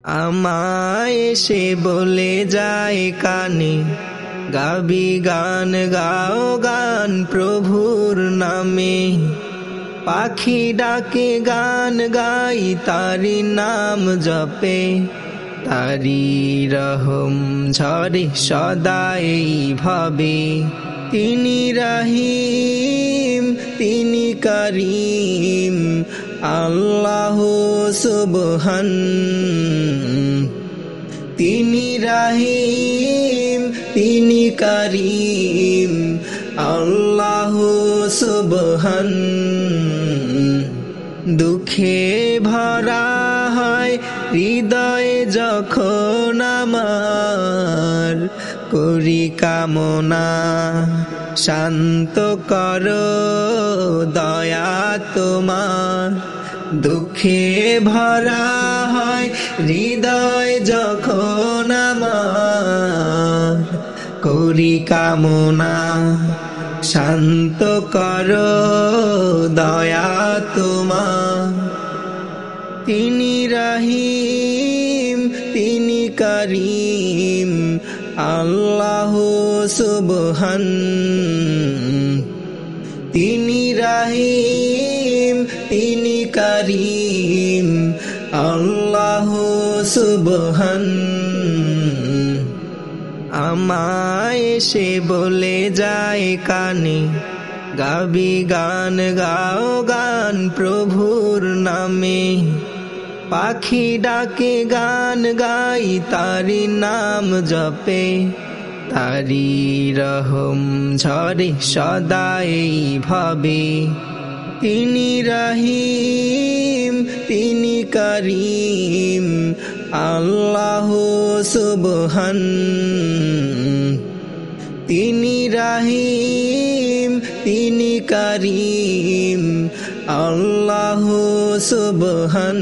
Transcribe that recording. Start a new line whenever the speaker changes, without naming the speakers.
আমায় সে বলে যায় কানে, গাবি গান গাও গান প্রভুর নামে। পাখি ডাকে গান গাই তারি নাম জপে, তারি রহম ঝরে সদাই ভাবে। তিনি রহিম তিনি করিম আল্লাহ সুবহান। তিনি রহিম তিনি করিম আল্লাহ সুবহান। দুঃখে ভরা হয় হৃদয় যখন আমার, করি কামনা শান্ত করো দয়া তোমার। দুঃখে ভরা হয় হৃদয় যখন আমার, করি কামনা শান্ত করো দয়া তোমার। তিনি রহিম তিনি করিম আল্লাহ সুবহান। তিনি রহিম তিনি করিম আল্লাহ সুবহান। আমায় সে বলে যায় কানে, গাবি গান গাও গান প্রভুর নামে। পাখি ডাকে গান গাই তারি নাম জপে, তারি রহম ঝরে সদাই ভাবে। তিনি রহিম তিনি করিম আল্লাহ সুবহান। তিনি রহিম তিনি করিম আল্লাহ সুবহান।